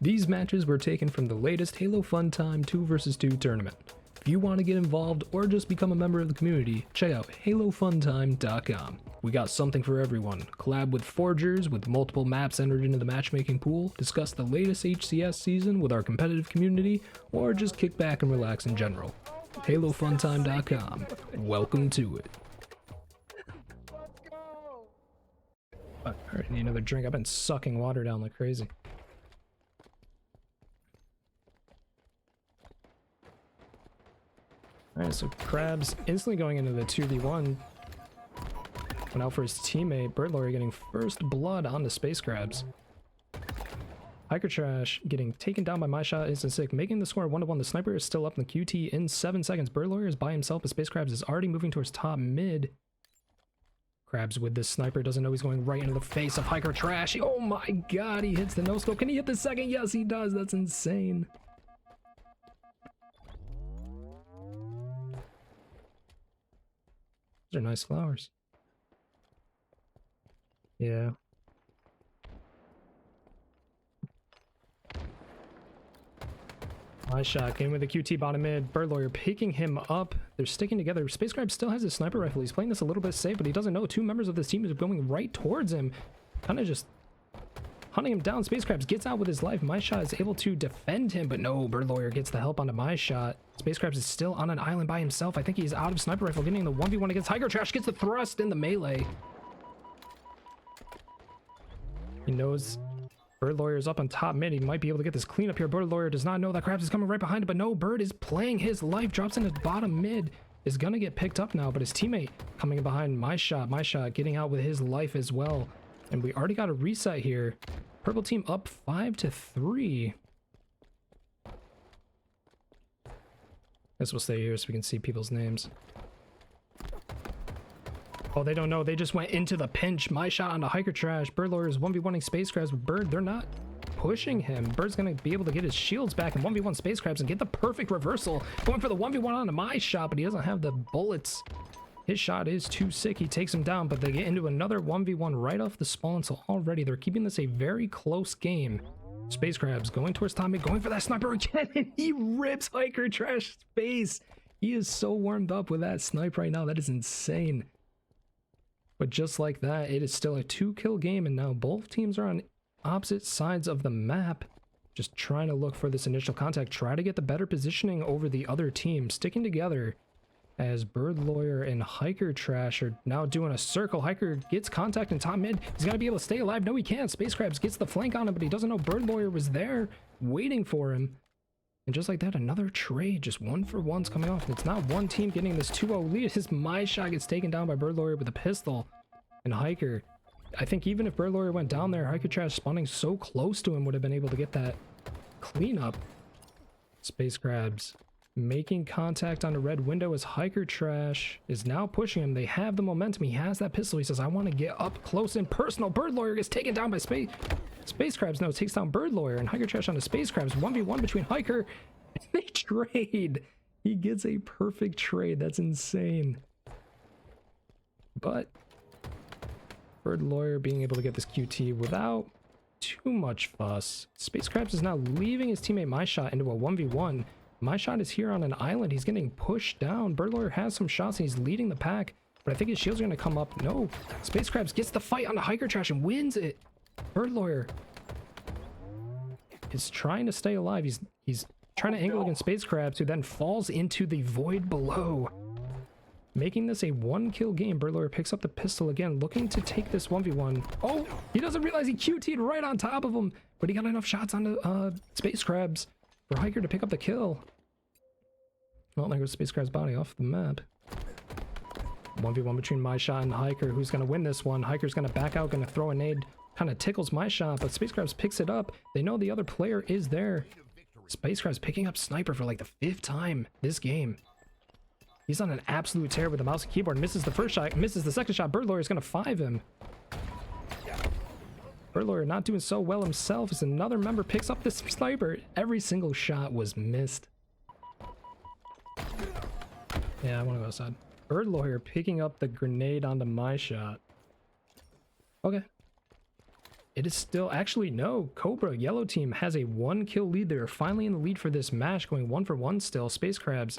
These matches were taken from the latest HaloFunTime 2 vs 2 tournament. If you want to get involved or just become a member of the community, check out HaloFunTime.com. We got something for everyone. Collab with forgers with multiple maps entered into the matchmaking pool, discuss the latest HCS season with our competitive community, or just kick back and relax in general. HaloFunTime.com. Welcome to it. Alright, need another drink. I've been sucking water down like crazy. Alright, so Crabs instantly going into the 2v1. Went out for his teammate. BirdLawyer getting first blood on the SpaceCrabs. HikerTrash getting taken down by MyShotIsntSik, making the score 1-1. The sniper is still up in the QT in 7 seconds. BirdLawyer is by himself, but SpaceCrabs is already moving towards top mid. Crabs with this sniper, doesn't know he's going right into the face of HikerTrash. Oh my god, he hits the no-scope. Can he hit the second? Yes, he does. That's insane. Those are nice flowers. Yeah. My shot came with the QT bottom mid. BirdLawyer picking him up. They're sticking together. SpaceCrabs still has his sniper rifle. He's playing this a little bit safe, but he doesn't know. Two members of this team are going right towards him. Kind of just hunting him down. SpaceCrabs gets out with his life. MyShot is able to defend him, but no, BirdLawyer gets the help onto MyShot. SpaceCrabs is still on an island by himself. I think he's out of sniper rifle, getting the 1v1 against HikerTrash. Gets the thrust in the melee. He knows BirdLawyer is up on top mid. He might be able to get this cleanup here. BirdLawyer does not know that Crabs is coming right behind him, but no, Bird is playing his life. Drops into bottom mid. Is gonna get picked up now, but his teammate coming in behind MyShot getting out with his life as well. And we already got a reset here. Purple team up 5-3. Guess we'll stay here so we can see people's names. Oh, they don't know. They just went into the pinch. MyShot onto HikerTrash. BirdLawyer is 1v1ing SpaceCrabs with Bird. They're not pushing him. Bird's going to be able to get his shields back and 1v1 SpaceCrabs and get the perfect reversal. Going for the 1v1 onto MyShot, but he doesn't have the bullets. His shot is too sick. He takes him down, but they get into another 1v1 right off the spawn. So already they're keeping this a very close game. SpaceCrabs going towards Tommy, going for that sniper again, and he rips HikerTrash's face. He is so warmed up with that snipe right now. That is insane. But just like that, it is still a 2-kill game, and now both teams are on opposite sides of the map, just trying to look for this initial contact, try to get the better positioning over the other team, sticking together as BirdLawyer and HikerTrash are now doing a circle. Hiker gets contact in top mid. He's going to be able to stay alive. No, he can't. SpaceCrabs gets the flank on him, but he doesn't know BirdLawyer was there waiting for him. And just like that, another trade, just 1-for-1's coming off. It's not one team getting this 2-0 lead. His MyShot gets taken down by BirdLawyer with a pistol. And Hiker, I think even if BirdLawyer went down there, HikerTrash spawning so close to him would have been able to get that cleanup. SpaceCrabs making contact on the red window as HikerTrash is now pushing him. They have the momentum. He has that pistol. He says, I want to get up close and personal. BirdLawyer gets taken down by SpaceCrabs. No, takes down BirdLawyer, and HikerTrash on the SpaceCrabs. 1v1 between Hiker. They trade. He gets a perfect trade. That's insane. But BirdLawyer being able to get this QT without too much fuss. SpaceCrabs is now leaving his teammate MyShot into a 1v1. MyShot is here on an island. He's getting pushed down. BirdLawyer has some shots and he's leading the pack, but I think his shields are going to come up. No, SpaceCrabs gets the fight on the HikerTrash and wins it. BirdLawyer is trying to stay alive. He's trying to angle against SpaceCrabs, who then falls into the void below. Making this a 1-kill game. BirdLawyer picks up the pistol again, looking to take this 1v1. Oh, he doesn't realize he QT'd right on top of him, but he got enough shots on the SpaceCrabs for Hiker to pick up the kill. Well, there goes SpaceCrab's body off the map. 1v1 between MyShot and Hiker. Who's going to win this one? Hiker's going to back out, going to throw a nade. Kind of tickles MyShot, but SpaceCrabs picks it up. They know the other player is there. SpaceCrabs picking up Sniper for like the 5th time this game. He's on an absolute tear with the mouse and keyboard. Misses the first shot, misses the second shot. BirdLawyer is going to 5 him. BirdLawyer not doing so well himself as another member picks up this sniper. Every single shot was missed. Yeah, I want to go outside. BirdLawyer picking up the grenade onto MyShot. Okay. it is still, actually no, Cobra yellow team has a 1 kill lead. They're finally in the lead for this match, going 1 for 1 still. HFT,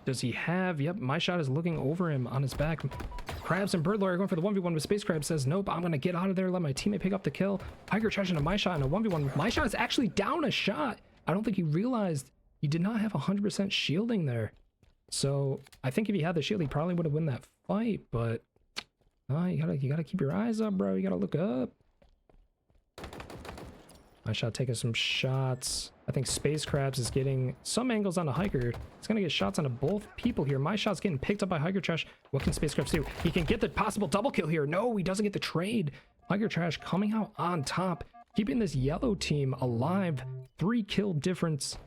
does he have, yep, MyShot is looking over him on his back. Crabs and BirdLawyer are going for the 1v1, but HFT says nope, I'm gonna get out of there, let my teammate pick up the kill. HikerTrash into MyShot in a 1v1. MyShot is actually down a shot. I don't think he realized he did not have 100% shielding there. So I think if he had the shield, he probably would have won that fight, but you gotta keep your eyes up, bro. You gotta look up. MyShot taking some shots. I think SpaceCrabs is getting some angles on a Hiker. He's gonna get shots onto both people here. MyShot's getting picked up by HikerTrash. What can SpaceCrabs do? He can get the possible double kill here. No, he doesn't get the trade. HikerTrash coming out on top, keeping this yellow team alive. 3 kill difference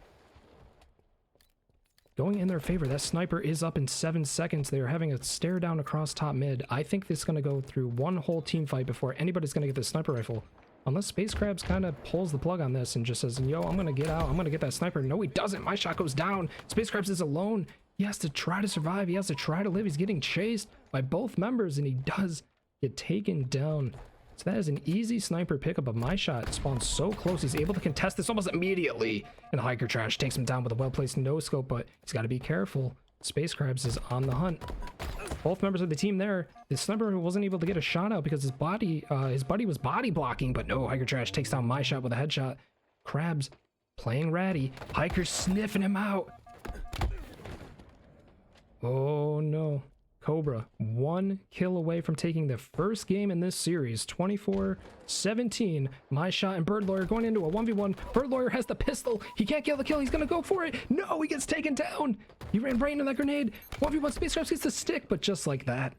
going in their favor. That sniper is up in 7 seconds. They are having a stare down across top mid. I think this is going to go through one whole team fight before anybody's going to get the sniper rifle. Unless SpaceCrabs kind of pulls the plug on this and just says, yo, I'm going to get out. I'm going to get that sniper. No, he doesn't. MyShot goes down. SpaceCrabs is alone. He has to try to survive. He has to try to live. He's getting chased by both members, and he does get taken down. So that is an easy sniper pickup, but MyShot spawns so close. He's able to contest this almost immediately. And HikerTrash takes him down with a well-placed no-scope, but he's got to be careful. SpaceCrabs is on the hunt. Both members of the team there. The sniper wasn't able to get a shot out because his buddy was body blocking, but no, HikerTrash takes down MyShot with a headshot. Crabs playing ratty. Hiker sniffing him out. Oh no. Cobra 1 kill away from taking the first game in this series. 24-17. MyShot and BirdLawyer going into a 1v1. BirdLawyer has the pistol. He can't kill the kill. He's gonna go for it. No, he gets taken down. He ran right into that grenade. 1v1. SpaceCrabs gets the stick, but just like that,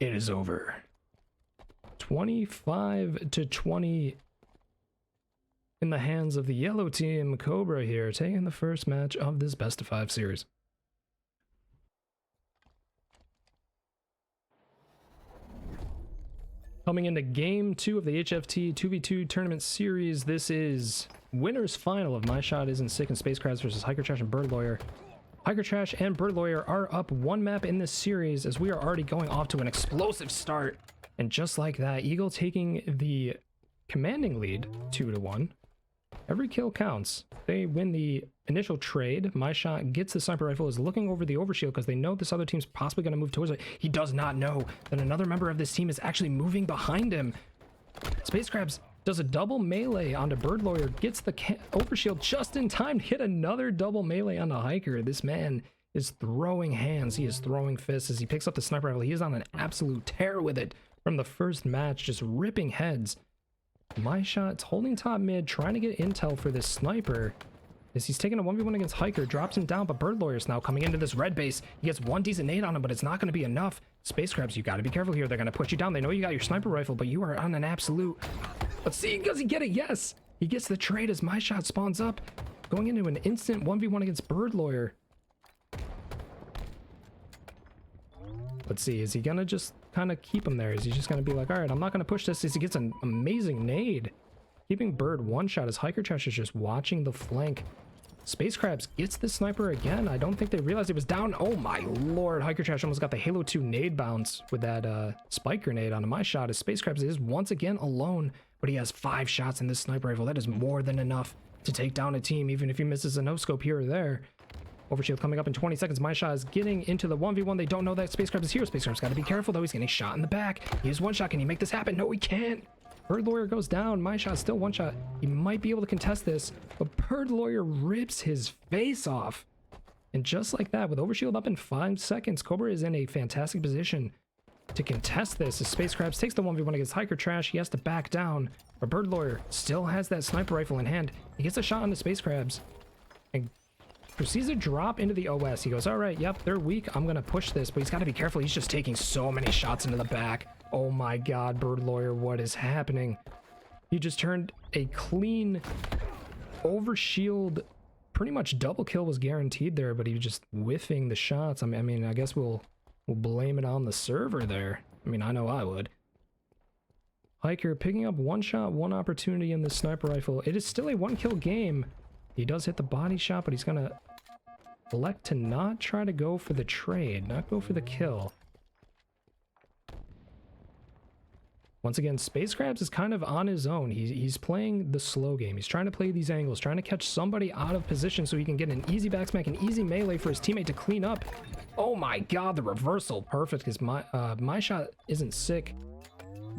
it is over. 25-20 in the hands of the yellow team. Cobra here taking the first match of this best of 5 series. Coming into game 2 of the HFT 2v2 tournament series, this is winner's final of MyShotIsntSik and SpaceCrabs versus HikerTrash and BirdLawyer. HikerTrash and BirdLawyer are up 1 map in this series as we are already going off to an explosive start. And just like that, Eagle taking the commanding lead 2-1. Every kill counts. They win the initial trade. MyShot gets the sniper rifle, is looking over the overshield because they know this other team's possibly going to move towards it. He does not know that another member of this team is actually moving behind him. SpaceCrabs does a double melee onto BirdLawyer, gets the overshield just in time to hit another double melee on the Hiker. This man is throwing hands. He is throwing fists as he picks up the sniper rifle. He is on an absolute tear with it from the first match, just ripping heads. MyShot's holding top mid, trying to get intel for this sniper. As he's taking a 1v1 against Hiker, drops him down, but BirdLawyer's now coming into this red base. He gets 1 decent nade on him, but it's not going to be enough. SpaceCrabs, you got to be careful here. They're going to put you down. They know you got your sniper rifle, but you are on an absolute... Let's see, does he get it? Yes! He gets the trade as MyShot spawns up, going into an instant 1v1 against BirdLawyer. Let's see, is he going to just kind of keep him there? Is he just going to be like, all right, I'm not going to push this, as he gets an amazing nade. Keeping Bird 1 shot as HikerTrash is just watching the flank. SpaceCrabs gets the sniper again. I don't think they realized it was down. Oh my lord, HikerTrash almost got the Halo 2 nade bounce with that spike grenade onto MyShot as SpaceCrabs is once again alone, but he has 5 shots in this sniper rifle. That is more than enough to take down a team, even if he misses a no-scope here or there. Overshield coming up in 20 seconds. MyShot is getting into the 1v1. They don't know that SpaceCrabs is here. SpaceCrabs got to be careful though. He's getting shot in the back. He has 1 shot. Can he make this happen? No, he can't. BirdLawyer goes down. MyShot still 1 shot. He might be able to contest this, but BirdLawyer rips his face off. And just like that, with Overshield up in 5 seconds, Cobra is in a fantastic position to contest this as SpaceCrabs takes the 1v1 against HikerTrash. He has to back down, but BirdLawyer still has that sniper rifle in hand. He gets a shot on the SpaceCrabs and proceeds to drop into the OS. He goes, all right, yep, they're weak. I'm going to push this, but he's got to be careful. He's just taking so many shots into the back. Oh my god, BirdLawyer, what is happening? He just turned a clean overshield. Pretty much double kill was guaranteed there, but he was just whiffing the shots. I mean, I guess we'll blame it on the server there. I mean, I know I would. Hiker picking up 1 shot, 1 opportunity in the sniper rifle. It is still a 1 kill game. He does hit the body shot, but he's going to elect to not try to go for the trade, not go for the kill. Once again, SpaceCrabs is kind of on his own. He's playing the slow game. He's trying to play these angles, trying to catch somebody out of position so he can get an easy backsmack, an easy melee for his teammate to clean up. Oh my god, the reversal. Perfect, because my shot isn't sick.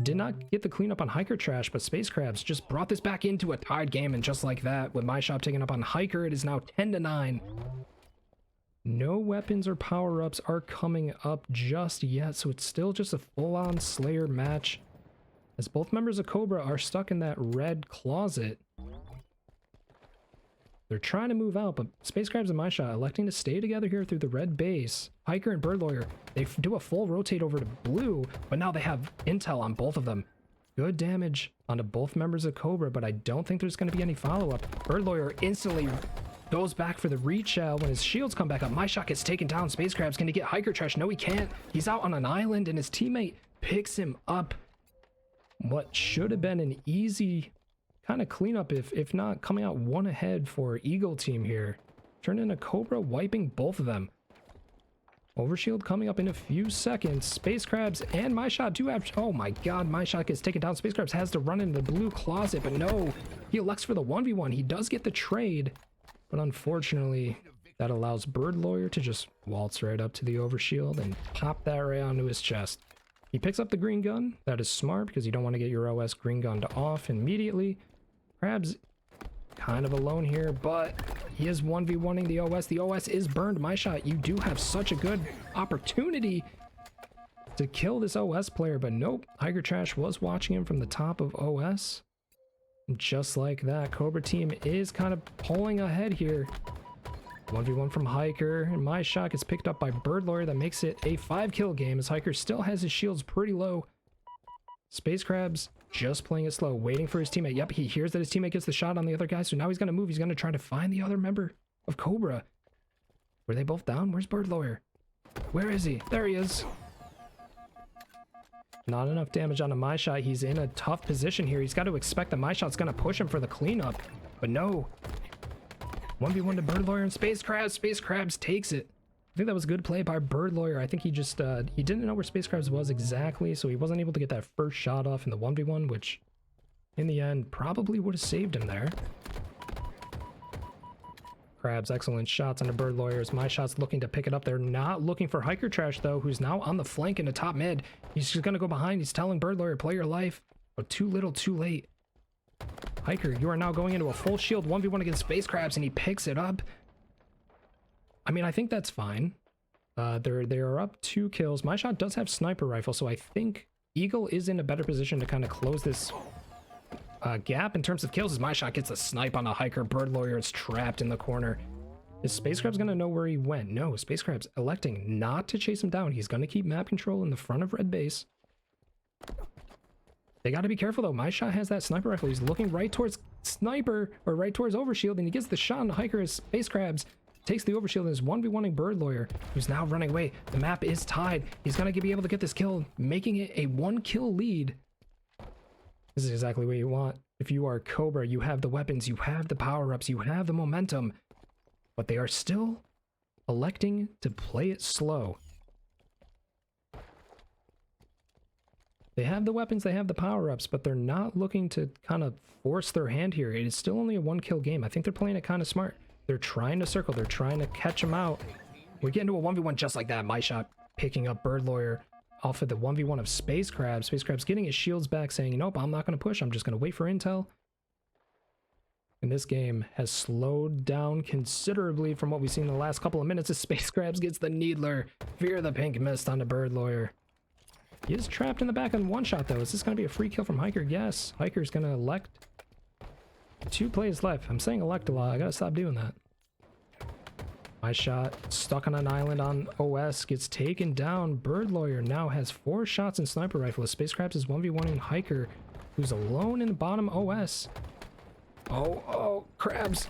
Did not get the cleanup on HikerTrash, but SpaceCrabs just brought this back into a tied game, and just like that, with my shot taken up on Hiker, it is now 10-9. No weapons or power-ups are coming up just yet, so it's still just a full-on Slayer match, as both members of Cobra are stuck in that red closet. They're trying to move out, but SpaceCrabs and MyShot electing to stay together here through the red base. Hiker and BirdLawyer, they do a full rotate over to blue, but now they have intel on both of them. Good damage onto both members of Cobra, but I don't think there's going to be any follow-up. BirdLawyer instantly goes back for the reach out when his shields come back up. MyShot gets taken down. SpaceCrabs going to get HikerTrash. No, he can't. He's out on an island, and his teammate picks him up. What should have been an easy kind of cleanup, if not coming out one ahead for Eagle team here. Turned into Cobra, wiping both of them. Overshield coming up in a few seconds. SpaceCrabs and MyShot do have... Oh my god, MyShot gets taken down. SpaceCrabs has to run into the blue closet, but no. He elects for the 1v1. He does get the trade, but unfortunately, that allows BirdLawyer to just waltz right up to the overshield and pop that right onto his chest. He picks up the green gun. That is smart because you don't want to get your OS green gun off immediately. Crabs kind of alone here, but he is 1v1ing the OS. The OS is burned. MyShot, you do have such a good opportunity to kill this OS player, but nope. HikerTrash was watching him from the top of OS. And just like that, Cobra team is kind of pulling ahead here. 1v1 from Hiker, and MyShot gets picked up by BirdLawyer. That makes it a 5-kill game as Hiker still has his shields pretty low. SpaceCrabs just playing it slow, waiting for his teammate. Yep, he hears that his teammate gets the shot on the other guy, so now he's going to move. He's going to try to find the other member of Cobra. Were they both down? Where's BirdLawyer? Where is he? There he is. Not enough damage on a MyShot. He's in a tough position here. He's got to expect that MyShot's going to push him for the cleanup, but no. 1v1 to BirdLawyer and SpaceCrabs. SpaceCrabs takes it. I think that was a good play by BirdLawyer. I think he just, he didn't know where SpaceCrabs was exactly, so he wasn't able to get that first shot off in the 1v1, which in the end probably would have saved him there. Crabs, excellent shots on the BirdLawyers. MyShot's looking to pick it up. They're not looking for HikerTrash though, who's now on the flank in the top mid. He's just gonna go behind. He's telling BirdLawyer, play your life, but too little, too late. Hiker, you are now going into a full shield 1v1 against SpaceCrabs, and he picks it up. I mean, I think that's fine. They are up 2 kills. MyShot does have sniper rifle, so I think Eagle is in a better position to kind of close this gap in terms of kills as MyShot gets a snipe on a Hiker. BirdLawyer is trapped in the corner. Is SpaceCrabs going to know where he went? No, SpaceCrabs electing not to chase him down. He's going to keep map control in the front of red base. They got to be careful though. MyShot has that sniper rifle. He's looking right towards sniper, or right towards overshield, and he gets the shot on the Hiker as SpaceCrabs takes the overshield and is 1v1ing BirdLawyer, who's now running away. The map is tied. He's going to be able to get this kill, making it a 1-kill lead. This is exactly what you want. If you are Cobra, you have the weapons, you have the power-ups, you have the momentum, but they are still electing to play it slow. They have the weapons, they have the power-ups, but they're not looking to kind of force their hand here. It is still only a 1-kill game. I think they're playing it kind of smart. They're trying to circle. They're trying to catch him out. We get into a 1v1 just like that. MyShot picking up BirdLawyer off of the 1v1 of SpaceCrabs. SpaceCrabs getting his shields back, saying, nope, I'm not going to push. I'm just going to wait for intel. And this game has slowed down considerably from what we've seen in the last couple of minutes as SpaceCrabs gets the Needler. Fear the pink mist on the BirdLawyer. He is trapped in the back on 1 shot, though. Is this going to be a free kill from Hiker? Yes. Hiker's going to elect. 2 plays left. I'm saying elect a lot. I gotta stop doing that. MyShot stuck on an island on OS gets taken down. BirdLawyer now has 4 shots in sniper rifle. SpaceCrabs is 1v1ing Hiker, who's alone in the bottom OS. Oh, Crabs.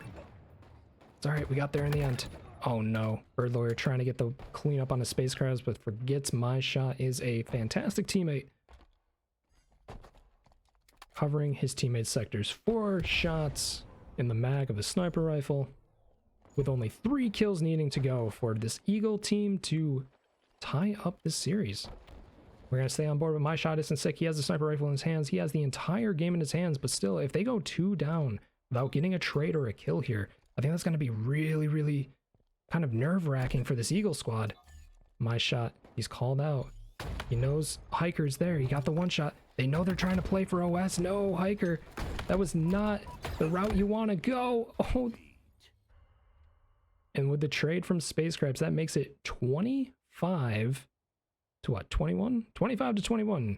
It's alright, we got there in the end. Oh no. BirdLawyer trying to get the cleanup on the SpaceCrabs, but forgets MyShot is a fantastic teammate. Covering his teammates' sectors. 4 shots in the mag of the sniper rifle, with only 3 kills needing to go for this Eagle team to tie up this series. We're going to stay on board with MyShotIsntSik. He has the sniper rifle in his hands. He has the entire game in his hands, but still, if they go 2 down without getting a trade or a kill here, I think that's going to be really, really kind of nerve-wracking for this Eagle squad. MyShot, he's called out. He knows Hiker's there. He got the one shot. They know they're trying to play for OS. No, Hiker, that was not the route you want to go. Oh. And with the trade from SpaceCrabs, that makes it 25 to what? 21? 25 to 21.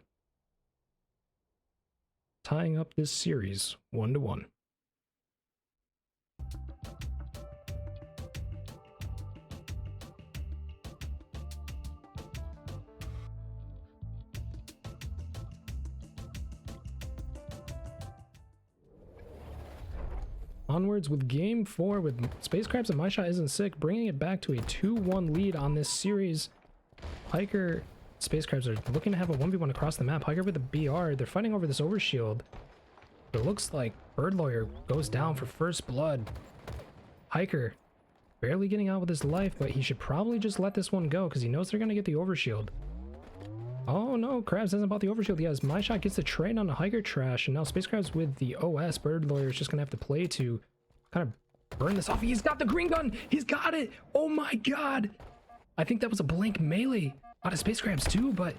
Tying up this series 1-1. Onwards with game 4 with SpaceCrabs and MyShotIsntSik bringing it back to a 2-1 lead on this series. Hiker, SpaceCrabs are looking to have a 1v1 across the map. Hiker with a BR, they're fighting over this overshield. It looks like BirdLawyer goes down for first blood. Hiker barely getting out with his life, but he should probably just let this one go because he knows they're going to get the overshield. Oh no, Krabs hasn't bought the overshield yet as MyShot gets the trade on the HikerTrash, and now SpaceCrabs with the OS. BirdLawyer is just gonna have to play to kind of burn this off. He's got the green gun! He's got it! Oh my god! I think that was a blank melee out of SpaceCrabs too, but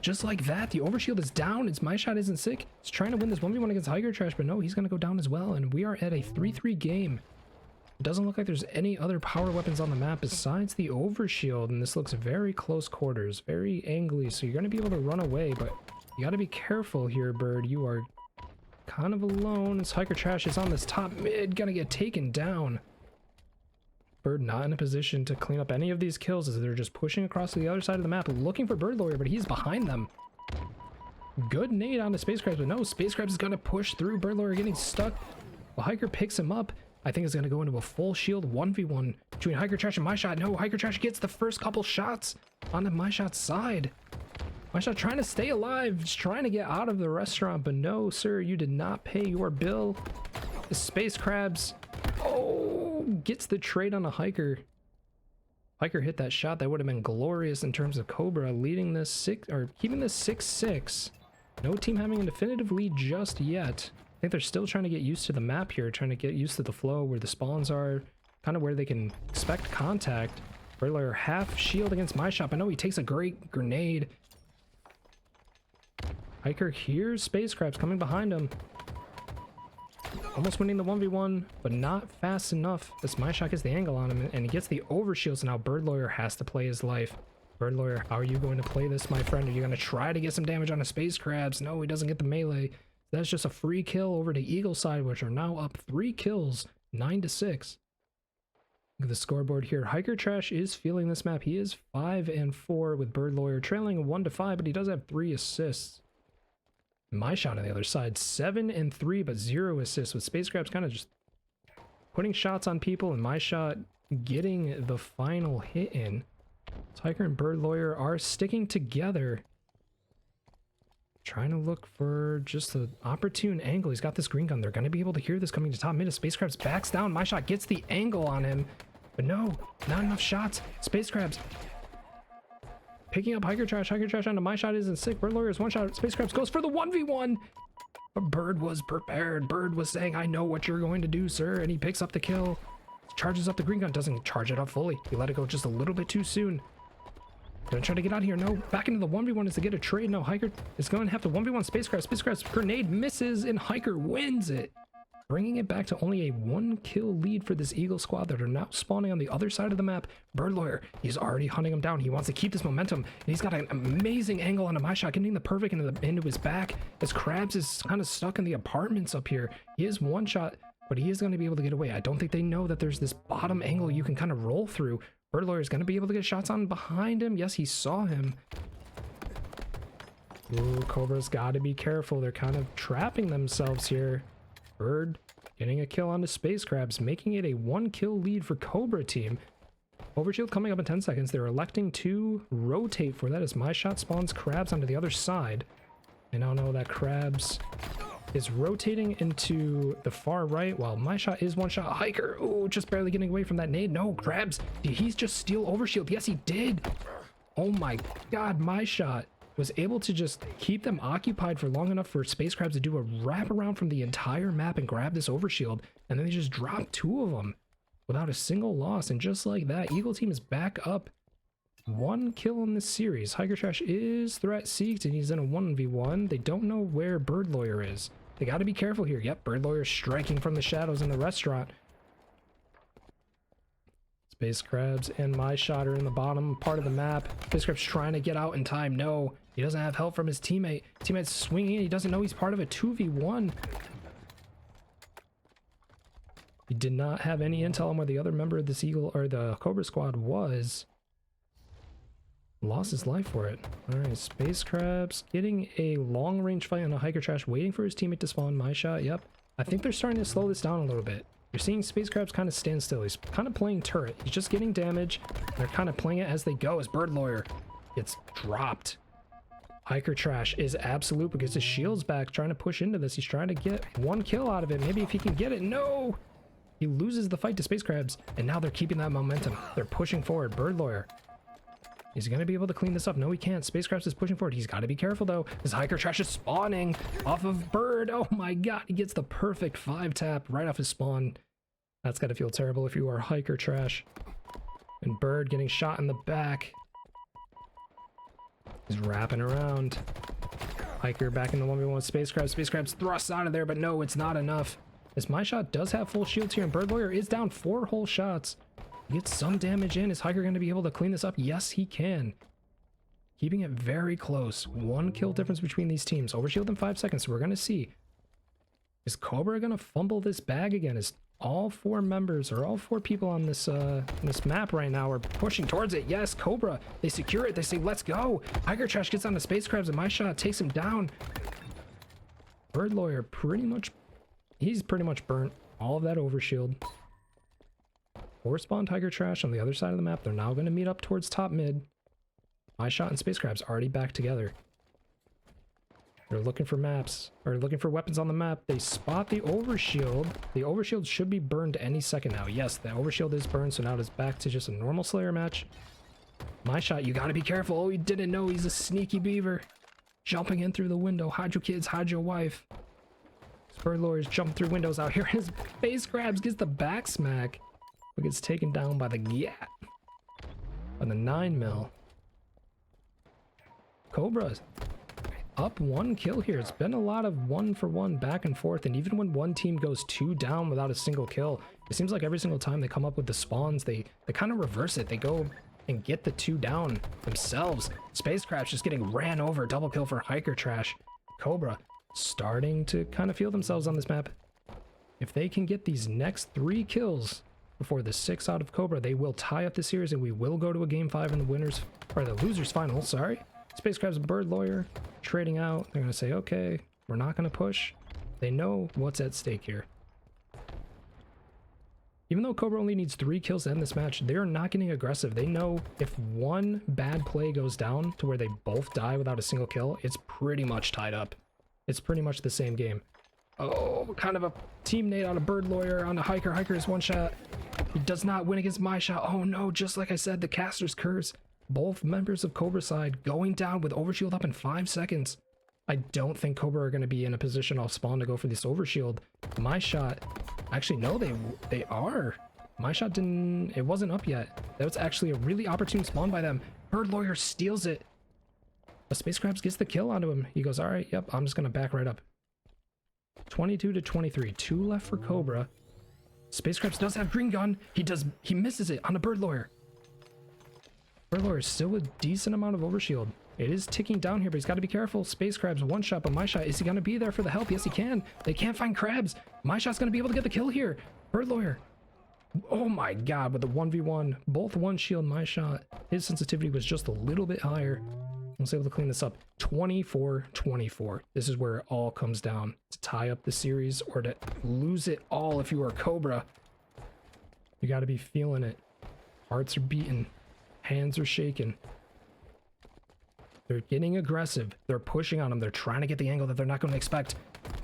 just like that, the overshield is down. It's MyShotIsntSik. He's trying to win this 1v1 against HikerTrash, but no, he's gonna go down as well, and we are at a 3-3 game. It doesn't look like there's any other power weapons on the map besides the overshield, and this looks very close quarters, very angly, so you're going to be able to run away, but you got to be careful here, Bird. You are kind of alone as HikerTrash is on this top mid, gonna get taken down. Bird not in a position to clean up any of these kills as they're just pushing across to the other side of the map looking for BirdLawyer, but he's behind them. Good nade onto SpaceCrabs, but no, SpaceCrabs is going to push through. BirdLawyer getting stuck. Well, Hiker picks him up. I think it's going to go into a full shield 1v1 between HikerTrash and MyShot. No, HikerTrash gets the first couple shots onto MyShot's side. MyShot trying to stay alive, just trying to get out of the restaurant, but no, sir, you did not pay your bill. The SpaceCrabs, oh, gets the trade on a Hiker. Hiker hit that shot. That would have been glorious in terms of Cobra leading this keeping this 6-6. No team having a definitive lead just yet. I think they're still trying to get used to the map here, trying to get used to the flow, where the spawns are, kind of where they can expect contact. BirdLawyer half shield against MyShot, but no, he takes a great grenade. Hiker hears SpaceCrabs coming behind him. Almost winning the 1v1, but not fast enough as MyShot gets the angle on him, and he gets the overshield, so now BirdLawyer has to play his life. BirdLawyer, how are you going to play this, my friend? Are you going to try to get some damage on a SpaceCrabs? No, he doesn't get the melee. That's just a free kill over to Eagle side, which are now up 3 kills, 9-6. Look at the scoreboard here. HikerTrash is feeling this map. He is 5-4 with BirdLawyer trailing 1-5, but he does have 3 assists. MyShot on the other side, 7-3, but 0 assists, with SpaceCrabs kind of just putting shots on people and MyShot getting the final hit in. So Hiker and BirdLawyer are sticking together, trying to look for just an opportune angle. He's got this green gun. They're going to be able to hear this coming to top mid as SpaceCrabs backs down. MyShot gets the angle on him, but no, not enough shots. SpaceCrabs picking up HikerTrash. HikerTrash onto MyShotIsntSik. BirdLawyer is one shot. SpaceCrabs goes for the 1v1. But Bird was prepared. Bird was saying, I know what you're going to do, sir. And he picks up the kill. Charges up the green gun. Doesn't charge it up fully. He let it go just a little bit too soon. Gonna try to get out of here. No, back into the 1v1 is to get a trade. No, Hiker is going to have to 1v1 SpaceCrabs. SpaceCrabs grenade misses and Hiker wins it, bringing it back to only a 1-kill lead for this Eagle squad that are now spawning on the other side of the map. BirdLawyer, he's already hunting him down. He wants to keep this momentum, and he's got an amazing angle on a MyShot, getting the perfect into his back as Krabs is kind of stuck in the apartments up here. He is one shot, but he is going to be able to get away. I don't think they know that there's this bottom angle you can kind of roll through. BirdLawyer is going to be able to get shots on behind him. Yes, he saw him. Ooh, Cobra's got to be careful. They're kind of trapping themselves here. Bird getting a kill onto SpaceCrabs, making it a 1-kill lead for Cobra team. Overshield coming up in 10 seconds. They're electing to rotate for that as MyShot spawns Krabs onto the other side. And I know that Krabs is rotating into the far right while MyShot is one shot. Hiker, ooh, just barely getting away from that nade. No, Krabs, did he just steal overshield? Yes, he did. Oh my god, MyShot was able to just keep them occupied for long enough for SpaceCrabs to do a wraparound from the entire map and grab this overshield, and then they just dropped 2 of them without a single loss. And just like that, Eagle Team is back up 1 kill in this series. HikerTrash is threat seeked, and he's in a 1v1. They don't know where BirdLawyer is. They got to be careful here. Yep, BirdLawyer striking from the shadows in the restaurant. SpaceCrabs and MyShot are in the bottom part of the map. SpaceCrabs trying to get out in time. No, he doesn't have help from his teammate. Teammate's swinging in. He doesn't know he's part of a 2v1. He did not have any intel on where the other member of this Eagle or the Cobra squad was. Lost his life for it. All right, SpaceCrabs getting a long-range fight on a HikerTrash, waiting for his teammate to spawn. MyShot, yep. I think they're starting to slow this down a little bit. You're seeing SpaceCrabs kind of stand still. He's kind of playing turret. He's just getting damage. They're kind of playing it as they go as BirdLawyer gets dropped. HikerTrash is absolute because his shield's back, trying to push into this. He's trying to get 1 kill out of it. Maybe if he can get it. No! He loses the fight to SpaceCrabs, and now they're keeping that momentum. They're pushing forward. BirdLawyer. Is he going to be able to clean this up? No, he can't. SpaceCrabs is pushing forward. He's got to be careful, though. His HikerTrash is spawning off of Bird. Oh, my God. He gets the perfect 5-tap right off his spawn. That's got to feel terrible if you are HikerTrash. And Bird getting shot in the back. He's wrapping around. Hiker back in the 1v1 with SpaceCrabs. SpaceCrabs thrusts out of there, but no, it's not enough. This MyShot does have full shields here, and BirdLawyer is down 4 whole shots. Gets some damage in. Is Hiker going to be able to clean this up? Yes, he can. Keeping it very close. 1 kill difference between these teams. Overshield in 5 seconds, so we're going to see. Is Cobra going to fumble this bag again? Is all 4 members, or all 4 people on this map right now are pushing towards it? Yes, Cobra. They secure it. They say, let's go. HikerTrash gets on the SpaceCrabs, and MyShot takes him down. BirdLawyer he's pretty much burnt all of that overshield. 4 spawned HikerTrash on the other side of the map. They're now going to meet up towards top mid. MyShot and SpaceCrabs already back together. They're looking for maps, or looking for weapons on the map. They spot the overshield. The overshield should be burned any second now. Yes, the overshield is burned, so now it is back to just a normal Slayer match. MyShot, you gotta be careful. Oh, he didn't know he's a sneaky beaver. Jumping in through the window. Hide your kids, hide your wife. BirdLawyer's jumping through windows out here. His SpaceCrabs gets the back smack, but gets taken down by the GAT. By the 9mm. Cobra's up 1 kill here. It's been a lot of 1-for-1 back and forth, and even when one team goes 2 down without a single kill, it seems like every single time they come up with the spawns, they kind of reverse it. They go and get the 2 down themselves. SpaceCrabs just getting ran over. Double kill for HikerTrash. Cobra starting to kind of feel themselves on this map. If they can get these next 3 kills before the 6 out of Cobra, they will tie up the series, and we will go to a game 5 in the winners, or the losers final, sorry. SpaceCrabs and BirdLawyer trading out. They're going to say, okay, we're not going to push. They know what's at stake here. Even though Cobra only needs 3 kills to end this match, they're not getting aggressive. They know if one bad play goes down to where they both die without a single kill, it's pretty much tied up. It's pretty much the same game. Oh, kind of a teammate on a BirdLawyer on a Hiker. Hiker is 1 shot. He does not win against MyShot. Oh no, just like I said, the caster's curse. Both members of Cobra side going down with overshield up in 5 seconds. I don't think Cobra are going to be in a position off spawn to go for this overshield. MyShot, actually no, they are. MyShot didn't, it wasn't up yet. That was actually a really opportune spawn by them. BirdLawyer steals it. But SpaceCrabs gets the kill onto him. He goes, all right, yep, I'm just going to back right up. 22-23, 2 left for Cobra. SpaceCrabs does have green gun. He misses it on a BirdLawyer. BirdLawyer is still a decent amount of overshield. It is ticking down here, but he's got to be careful. SpaceCrabs 1 shot, but MyShot, is he going to be there for the help? Yes, he can. They can't find Crabs. MyShot's going to be able to get the kill here. BirdLawyer. Oh my God, with the 1v1, both 1 shield MyShot. His sensitivity was just a little bit higher. I was able to clean this up. 24-24. This is where it all comes down. To tie up the series or to lose it all if you are Cobra. You got to be feeling it. Hearts are beating. Hands are shaking. They're getting aggressive. They're pushing on him. They're trying to get the angle that they're not going to expect.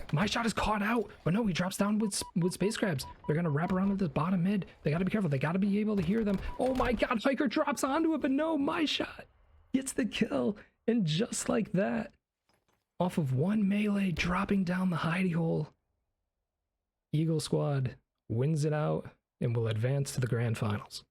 MyShot is caught out, but no, he drops down with SpaceCrabs. They're going to wrap around to the bottom mid. They got to be careful. They got to be able to hear them. Oh my God, Hiker drops onto it, but no, MyShot gets the kill. And just like that, off of one melee dropping down the hidey hole, Eagle Squad wins it out and will advance to the grand finals.